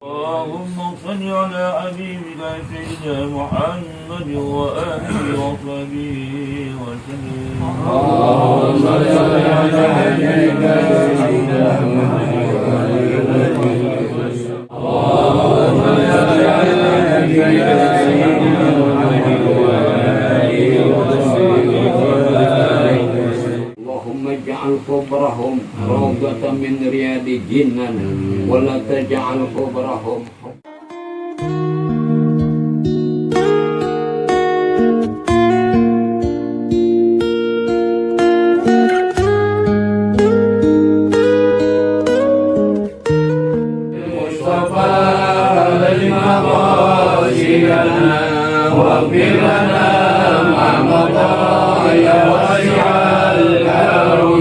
اللهم صل على حبيبك سيدنا محمد وآله وصحبه وسلم. اللهم صل على حبيبك سيدنا محمد وآله وصحبه. اللهم صل على حبيبك سيدنا محمد وآله وصحبه. اللهم اجعل قبرهم روضة من رياض الجنة ولا تجعل قبرهم واغفر لنا ما مضى يا واسع الكرم.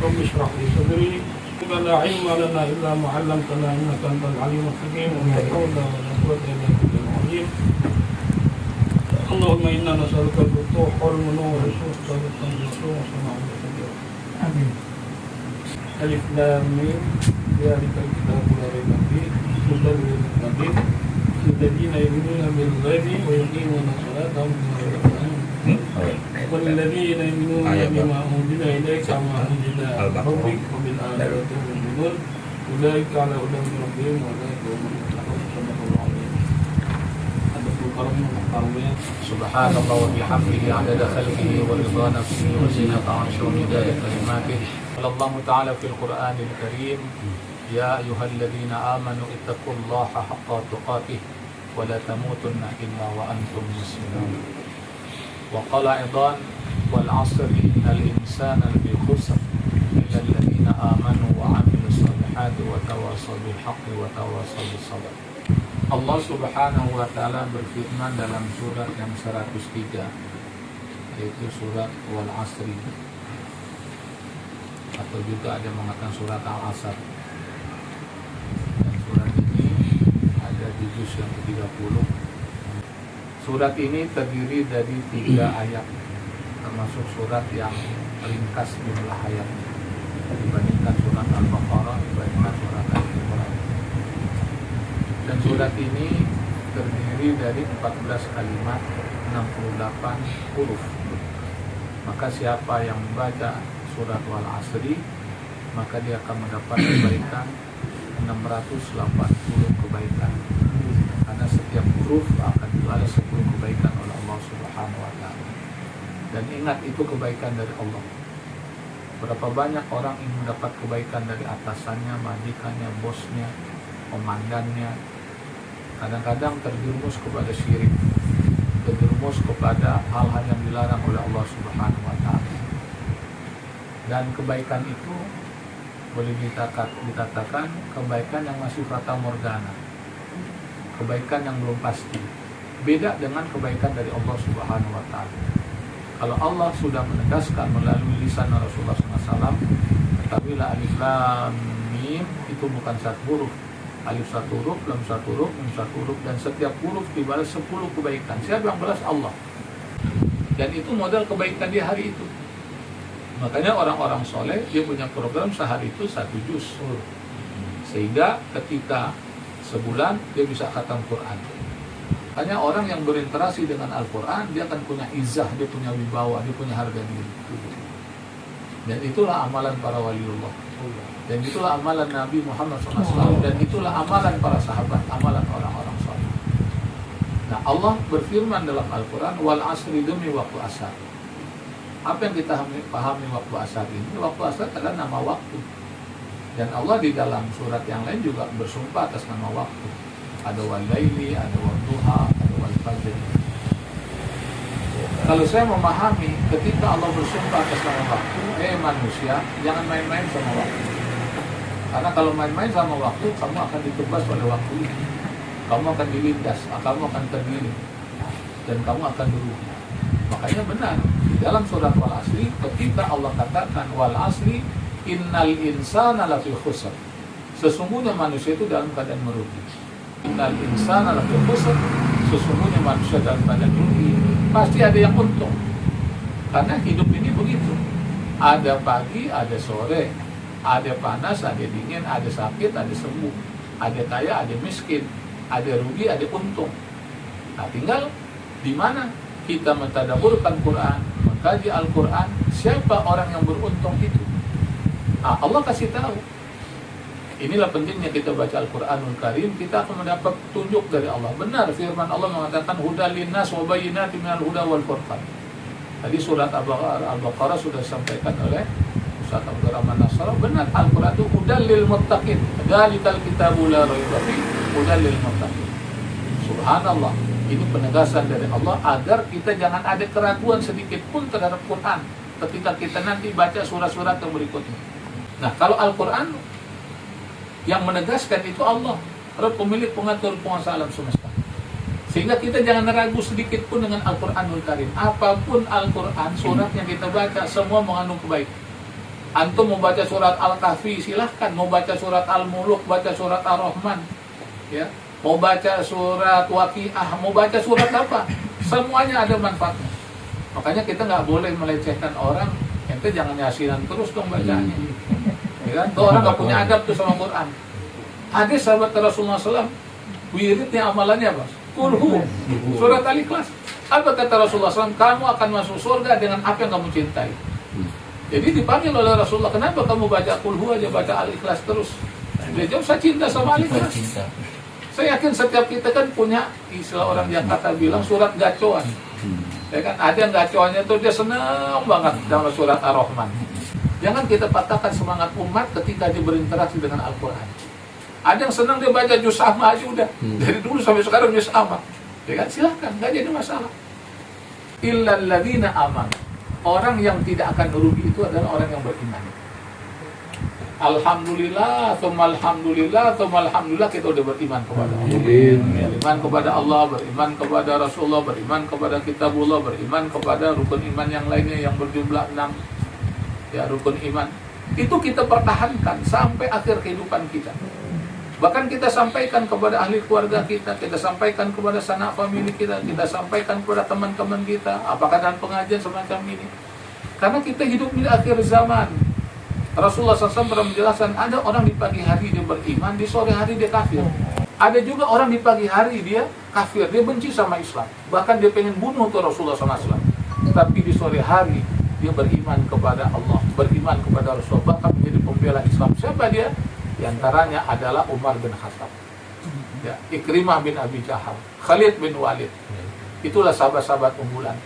رب اشرح لي صدري لا علم لنا الا ما علمتنا انك انت العليم الحكيم ولا حول ولا قوه الا بالله العظيم. اللهم انا نسالك الفتوح والمنور والشهد والتنصير وصنع الخير. امين. الف لام ميم ذلك الكتاب لا ريب فيه هدى للمتقين الذين يؤمنون بالغيب ويقيمون الصلاه ومما رزقناهم والذين يؤمنون بما أنزل إليك وما أنزل قبلك وبالآخرة هم يؤمنون أولئك على هدى من ربهم وأولئك هم المفلحون. صدق الله العظيم. سبحان الله وبحمده عدد خلقه ورضا نفسه وزنة عرشه ومداد كلماته. قال الله تعالى في القرآن الكريم: يا أيها الذين آمنوا اتقوا الله حق تقاته ولا تموتن إلا وأنتم مسلمون. وقال أيضا: والعصر إن الإنسان لفي خسر إلا الذين آمنوا وعملوا الصالحات وتواصوا بالحق وتواصوا بالصبر. Allah Subhanahu wa Ta'ala berfirman dalam surat yang 103, yaitu surat Wal Asri, atau juga ada mengatakan surat Al-Asr. Dan surat ini ada di juz yang ke-30. Surat ini terdiri dari 3 ayat, termasuk surat yang ringkas jumlah ayat dibandingkan surat Al-Baqarah, dibandingkan surat Al-Imran. Dan surat ini terdiri dari 14 kalimat, 68 huruf. Maka siapa yang membaca surat Wal Asri, maka dia akan mendapat kebaikan 680 kebaikan. Karena setiap huruf akan dibalas 10 kebaikan oleh Allah Subhanahu wa Ta'ala. Dan ingat, itu kebaikan dari Allah. Berapa banyak orang ingin mendapat kebaikan dari atasannya, majikannya, bosnya, komandannya, kadang-kadang terjerumus kepada syirik, terjerumus kepada hal-hal yang dilarang oleh Allah Subhanahu wa Ta'ala. Dan kebaikan itu boleh dikatakan kebaikan yang masih fata morgana, kebaikan yang belum pasti. Beda dengan kebaikan dari Allah Subhanahu wa Ta'ala. Kalau Allah sudah menegaskan melalui lisan Rasulullah SAW, ketahuilah alif lam mim itu bukan satu huruf. Alif satu huruf, lam satu huruf, mim satu huruf, dan setiap huruf dibalas 10 kebaikan. Siapa yang balas? Allah. Dan itu modal kebaikan di hari itu. Makanya orang-orang soleh dia punya program sehari itu 1 juz, sehingga ketika sebulan dia bisa khatam Quran. Hanya orang yang berinteraksi dengan Al-Quran, dia akan punya izah, dia punya wibawa, dia punya harga diri. Dan itulah amalan para waliullah, dan itulah amalan Nabi Muhammad SAW, dan itulah amalan para sahabat, amalan orang-orang soleh. Nah, Allah berfirman dalam Al-Quran, wal asri demi waktu asar. Apa yang kita pahami waktu asar ini? Waktu asar adalah nama waktu. Dan Allah di dalam surat yang lain juga bersumpah atas nama waktu. Ada wal-laili, ada wal-duha, ada wal-fajr. Kalau saya memahami ketika Allah bersumpah atas nama waktu, manusia, jangan main-main sama waktu. Karena kalau main-main sama waktu, kamu akan ditebas oleh waktu ini. Kamu akan dilindas, kamu akan tergiring, dan kamu akan merugi. Makanya benar, dalam surat Wal Asri, ketika Allah katakan Wal Asri, innal insana lafi khusr. Sesungguhnya manusia itu dalam keadaan merugi. Innal insana lafi khusr. Sesungguhnya manusia dalam keadaan merugi. Pasti ada yang untung. Karena hidup ini begitu. Ada pagi, ada sore. Ada panas, ada dingin, ada sakit, ada sembuh. Ada kaya, ada miskin. Ada rugi, ada untung. Nah, tinggal di mana kita mentadabburkan Quran, mengkaji Al-Quran, siapa orang yang beruntung itu? Nah, Allah kasih tahu. Inilah pentingnya kita baca Al-Quranul Karim, kita akan mendapat tunjuk dari Allah. Benar firman Allah mengatakan hudal linnas wa bayyinatin minal huda wal furqan. Tadi surat Al-Baqarah sudah disampaikan oleh Ustaz Abdul Rahman Nasrallah. Benar, Al-Quran itu hudal lil muttaqin. Dzalikal kitabu la raiba fihi hudal lil muttaqin. Subhanallah. Ini penegasan dari Allah agar kita jangan ada keraguan sedikit pun terhadap Quran ketika kita nanti baca surat-surat yang berikutnya. Nah, kalau Al-Quran yang menegaskan itu Allah, pemilik pengatur penguasa alam semesta. Sehingga kita jangan ragu sedikit pun dengan Al-Quranul Karim. Apapun Al-Quran, surat yang kita baca semua mengandung kebaikan. Antum mau baca surat Al-Kahfi silahkan, mau baca surat Al-Muluk, baca surat Ar-Rahman, ya. Mau baca surat Waqiah, mau baca surat apa, semuanya ada manfaatnya. Makanya kita nggak boleh melecehkan orang. Ente jangan yasinan terus dong bacanya, ya kan? Tuh orang nggak punya adab tuh sama Quran. Ada sahabat Rasulullah SAW, wiridnya amalannya apa? Qul surat Al-Ikhlas. Apa kata Rasulullah SAW? Kamu akan masuk surga dengan apa yang kamu cintai. Jadi dipanggil oleh Rasulullah, kenapa kamu baca Qul aja, baca Al-Ikhlas terus? Dia jawab, saya cinta sama Al-Ikhlas. Saya yakin setiap kita kan punya istilah orang Jakarta bilang surat gacoan. Ya kan, ada yang gacoannya tuh dia senang banget dalam surat Ar-Rahman. Jangan kita patahkan semangat umat ketika dia berinteraksi dengan Al-Quran. Ada yang senang dia baca juz amma aja udah. Dari dulu sampai sekarang juz amma. Ya kan, silahkan, nggak jadi masalah. Illal ladzina amanu. Orang yang tidak akan rugi itu adalah orang yang beriman. Alhamdulillah, tsumma alhamdulillah, tsumma alhamdulillah, kita udah beriman kepada Allah. Beriman kepada Allah, beriman kepada Rasulullah, beriman kepada Kitabullah, beriman kepada rukun iman yang lainnya yang berjumlah 6. Ya, rukun iman. Itu kita pertahankan sampai akhir kehidupan kita. Bahkan kita sampaikan kepada ahli keluarga kita sampaikan kepada sanak famili kita sampaikan kepada teman-teman kita, apakah dalam pengajian semacam ini. Karena kita hidup di akhir zaman. Rasulullah SAW pernah menjelaskan, ada orang di pagi hari dia beriman, di sore hari dia kafir. Ada juga orang di pagi hari dia kafir, dia benci sama Islam. Bahkan dia pengen bunuh tuh Rasulullah SAW. Tapi di sore hari dia beriman kepada Allah, beriman kepada Rasulullah, bahkan menjadi pembela Islam. Siapa dia? Di antaranya adalah Umar bin Khattab, ya, Ikrimah bin Abi Jahal, Khalid bin Walid. Itulah sahabat-sahabat unggulan.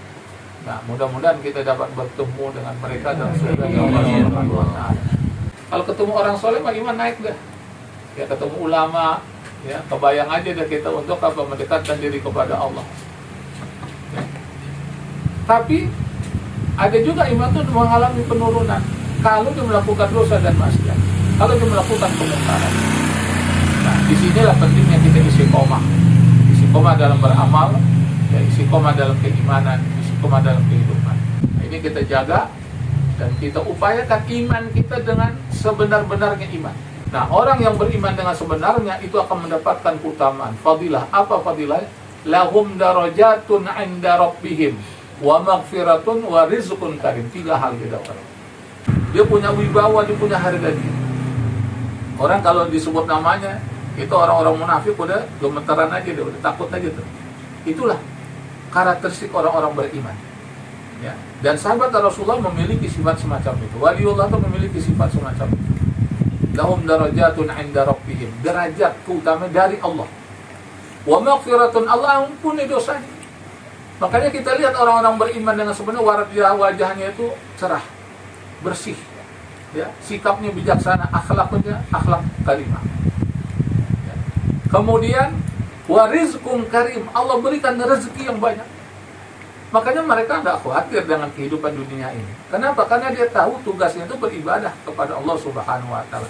Nah, mudah-mudahan kita dapat bertemu dengan mereka dalam surga Allah Subhanahu wa Ta'ala. Kalau ketemu orang soleh, mah iman naik dah. Ya, ketemu ulama, ya, kebayang aja dah kita untuk apa, mendekatkan diri kepada Allah. Ya. Tapi ada juga iman itu mengalami penurunan kalau dia melakukan dosa dan maksiat, kalau dia melakukan kemungkaran. Nah, disinilah pentingnya kita istiqomah dalam beramal, ya, istiqomah dalam keimanan, istiqomah dalam kehidupan. Nah, ini kita jaga dan kita upayakan iman kita dengan sebenar-benarnya iman. Nah, orang yang beriman dengan sebenarnya itu akan mendapatkan keutamaan, fadilah. Apa fadilah? Lahum darajatun 'inda rabbihim wa maghfiratun wa rizqun karim. 3 hal dia dapat. Dia punya wibawa, dia punya harga diri. Orang kalau disebut namanya, itu orang-orang munafik udah gemetaran aja, dia udah takut aja tuh. Itulah karakteristik orang-orang beriman. Ya. Dan sahabat Rasulullah memiliki sifat semacam itu. Waliullah itu memiliki sifat semacam itu. Lahum darajatun 'inda rabbihim. Derajat keutamaan dari Allah. Wa maghfiratun, Allah ampuni dosanya. Makanya kita lihat orang-orang beriman dengan sebenarnya wajahnya itu cerah, bersih, ya, sikapnya bijaksana, akhlaknya akhlak karimah. Ya. Kemudian warizqum karim, Allah berikan rezeki yang banyak. Makanya mereka tidak khawatir dengan kehidupan dunia ini. Kenapa? Karena dia tahu tugasnya itu beribadah kepada Allah Subhanahu wa Ta'ala.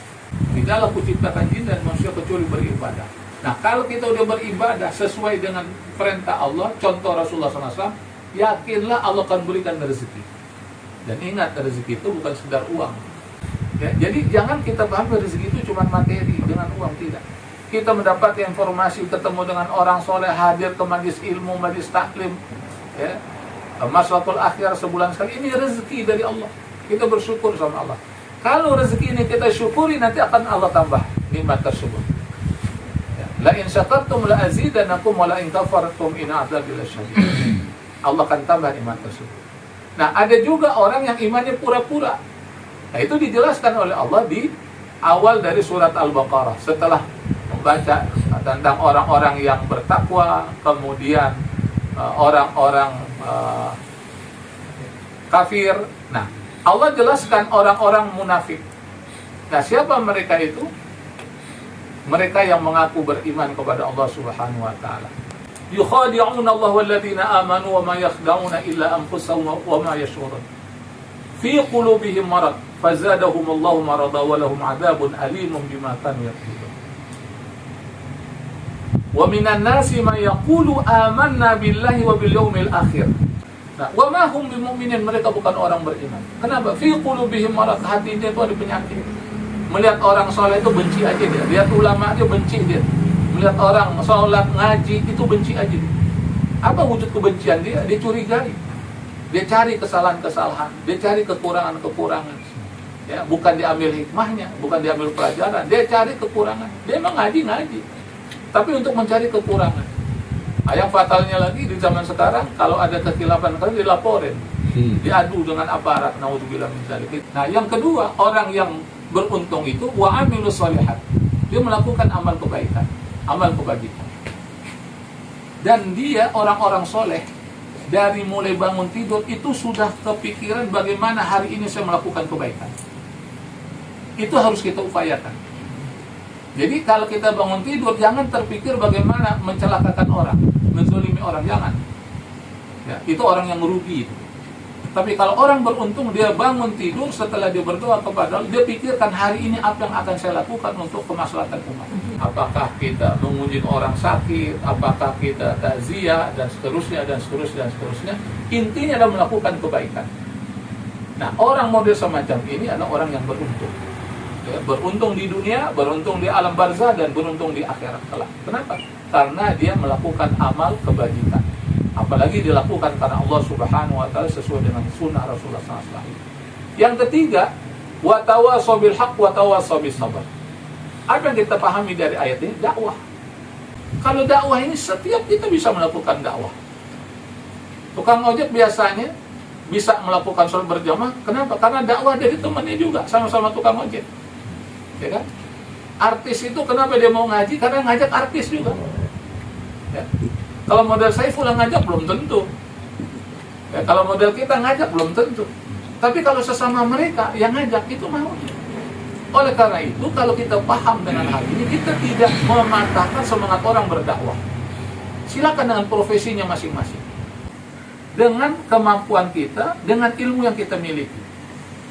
Tidaklah kuciptakan jin dan manusia kecuali beribadah. Nah, kalau kita udah beribadah sesuai dengan perintah Allah, contoh Rasulullah SAW, yakinlah Allah akan berikan rezeki. Dan ingat, rezeki itu bukan sekedar uang. Ya, jadi jangan kita pahami rezeki itu cuma materi, dengan uang, tidak. Kita mendapat informasi, ketemu dengan orang soleh, hadir ke majlis ilmu, majlis taklim, ya, maslahatul akhir sebulan sekali, ini rezeki dari Allah. Kita bersyukur sama Allah. Kalau rezeki ini kita syukuri, nanti akan Allah tambah nikmat tersebut. Ya. La in syakartum la azidannakum wa la in kafartum in adzabi lasyadid. Allah akan tambah nikmat tersebut. Nah, ada juga orang yang imannya pura-pura. Nah, itu dijelaskan oleh Allah di awal dari surat Al-Baqarah. Setelah membaca tentang orang-orang yang bertakwa, kemudian orang-orang kafir. Nah, Allah jelaskan orang-orang munafik. Nah, siapa mereka itu? Mereka yang mengaku beriman kepada Allah Subhanahu wa Ta'ala. Yukhadi'una Allah walladzina amanu wa ma yakhda'una illa anfusahum wa ma yash'urun. Fi qulubihim marad fazadahum Allahu marada wa lahum 'adzabun alimun bima kanu yakdzibun. Wa minan nasi man yaqulu amanna billahi wa bil yaumil akhir. Nah, wa ma hum bimu'minin, mereka bukan orang beriman. Kenapa? Fi qulubihim marad, hatinya itu ada penyakit. Melihat orang soleh itu benci aja dia. Lihat ulama aja benci dia. Melihat orang sholat ngaji itu benci aja dia. Apa wujud kebencian dia? Dia curigai. Dia cari kesalahan-kesalahan, dia cari kekurangan-kekurangan. Ya, bukan diambil hikmahnya, bukan diambil pelajaran, dia cari kekurangan. Dia emang ngaji, tapi untuk mencari kekurangan. Nah, yang fatalnya lagi di zaman sekarang, kalau ada kekhilafan kalian dilaporin, diadu dengan aparat. Naudzubillah min dzalik. Nah, yang kedua, orang yang beruntung itu wa amilus shalihat. Dia melakukan amal kebaikan, amal kebajikan. Dan dia orang-orang soleh, dari mulai bangun tidur itu sudah kepikiran bagaimana hari ini saya melakukan kebaikan. Itu harus kita upayakan. Jadi kalau kita bangun tidur, jangan terpikir bagaimana mencelakakan orang, menzalimi orang, jangan. Ya, itu orang yang merugi itu. Tapi kalau orang beruntung, dia bangun tidur setelah dia berdoa kepada Allah, dia pikirkan hari ini apa yang akan saya lakukan untuk kemaslahatan umat. Apakah kita mengunjungi orang sakit, apakah kita takziah, dan seterusnya, dan seterusnya, dan seterusnya. Intinya adalah melakukan kebaikan. Nah, orang model semacam ini adalah orang yang beruntung. Ya, beruntung di dunia, beruntung di alam barzah, dan beruntung di akhirat kelak. Kenapa? Karena dia melakukan amal kebajikan. Apalagi dilakukan karena Allah Subhanahu wa Ta'ala sesuai dengan sunnah Rasulullah SAW. Yang ketiga, wa tawassaw bil haqq wa tawassaw bis sabr. Apa yang kita pahami dari ayat ini? Dakwah. Kalau dakwah ini setiap kita bisa melakukan dakwah. Tukang ojek biasanya bisa melakukan sholat berjamaah. Kenapa? Karena dakwah dari temannya juga, sama-sama tukang ojek. Ya kan? Artis itu kenapa dia mau ngaji? Karena ngajak artis juga. Ya. Kalau model saya pulang ngajak belum tentu. Ya, kalau model kita ngajak belum tentu. Tapi kalau sesama mereka yang ngajak itu mau. Oleh karena itu, kalau kita paham dengan hal ini, kita tidak mematahkan semangat orang berdakwah. Silakan dengan profesinya masing-masing. Dengan kemampuan kita, dengan ilmu yang kita miliki.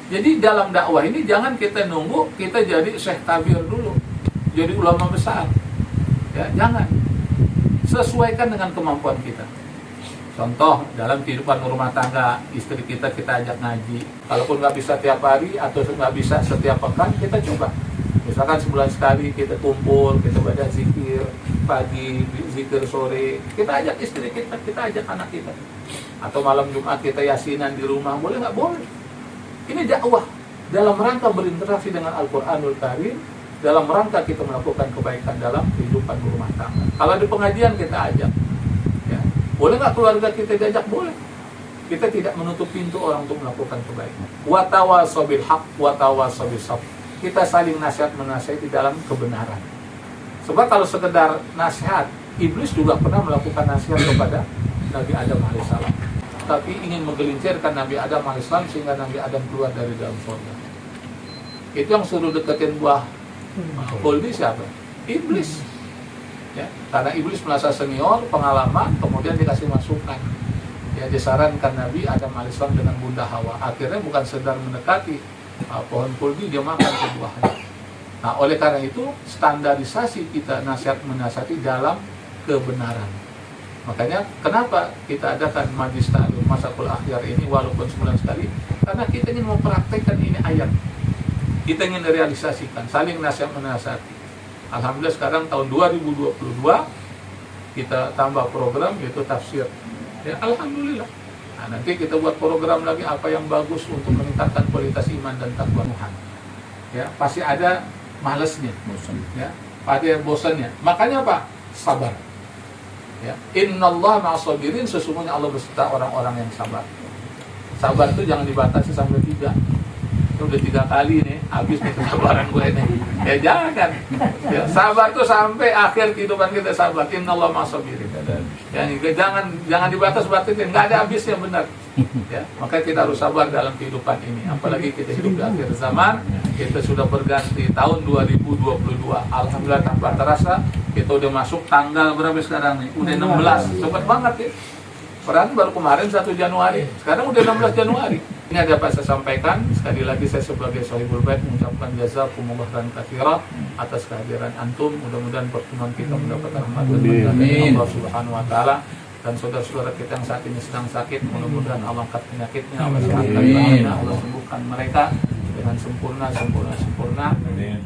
Jadi dalam dakwah ini jangan kita nunggu kita jadi syekh tabir dulu, jadi ulama besar. Ya, jangan. Sesuaikan dengan kemampuan kita. Contoh, dalam kehidupan rumah tangga, istri kita ajak ngaji. Kalaupun nggak bisa tiap hari atau nggak bisa setiap pekan, kita coba. Misalkan sebulan sekali kita kumpul, kita baca zikir pagi, zikir sore. Kita ajak istri kita ajak anak kita. Atau malam Jumat kita yasinan di rumah, boleh nggak? Boleh. Ini dakwah dalam rangka berinteraksi dengan Al-Quranul Karim, dalam rangka kita melakukan kebaikan dalam kehidupan rumah tangga. Kalau di pengajian kita ajak, ya. Boleh nggak keluarga kita diajak? Boleh. Kita tidak menutup pintu orang untuk melakukan kebaikan. Wa tawassaw bil haqq wa tawassaw bis sabr. Kita saling nasihat menasihati dalam kebenaran. Sebab kalau sekedar nasihat, iblis juga pernah melakukan nasihat kepada Nabi Adam alaihissalam, tapi ingin menggelincirkan Nabi Adam alaihissalam sehingga Nabi Adam keluar dari dalam surga. Itu yang suruh deketin buah khuldi siapa? Iblis. Ya, karena iblis merasa senior, pengalaman, kemudian dikasih masukan. Ya, disarankan Nabi Adam alaihissalam dengan Bunda Hawa. Akhirnya bukan sekedar mendekati pohon khuldi, dia makan buahnya. Nah, oleh karena itu standarisasi kita nasihat menasihati dalam kebenaran. Makanya kenapa kita adakan majlis ta'lim Masakul Akhyar ini walaupun sebulan sekali? Karena kita ingin mempraktekkan ini ayat. Kita ingin realisasikan, saling nasihat menasihati. Alhamdulillah sekarang tahun 2022 kita tambah program yaitu tafsir. Ya, alhamdulillah. Nah, nanti kita buat program lagi apa yang bagus untuk meningkatkan kualitas iman dan takwa Tuhan. Ya, pasti ada malesnya, ya, pasti ada bosannya. Makanya apa? Sabar. Ya, innallaha ma'as-sabirin, sesungguhnya Allah beserta orang-orang yang sabar. Sabar itu jangan dibatasi sampai 3. Udah 3 kali nih habis nih kesabaran gue nih, ya jangan ya, sabar tuh sampai akhir kehidupan kita sabar. Innallaha ma'as-sabirin, ya, jangan dibatas-batasin, nggak ada habisnya, benar ya. Makanya kita harus sabar dalam kehidupan ini, apalagi kita hidup di akhir zaman. Kita sudah berganti tahun 2022, alhamdulillah tanpa terasa kita udah masuk tanggal berapa sekarang nih, udah 16, cepet banget ya. Padahal baru kemarin 1 Januari, sekarang udah 16 Januari. Ini ada apa saya sampaikan. Sekali lagi saya sebagai Sohibul Bait mengucapkan jazakumullah khairan katsira atas kehadiran antum. Mudah-mudahan pertemuan kita mendapat rahmat dari Allah Subhanahu wa taala, dan saudara-saudara kita yang saat ini sedang sakit, mudah-mudahan Allah angkat penyakitnya, Allah sehatkan, Allah sembuhkan mereka dengan sempurna. Amin.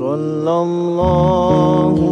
صلى الله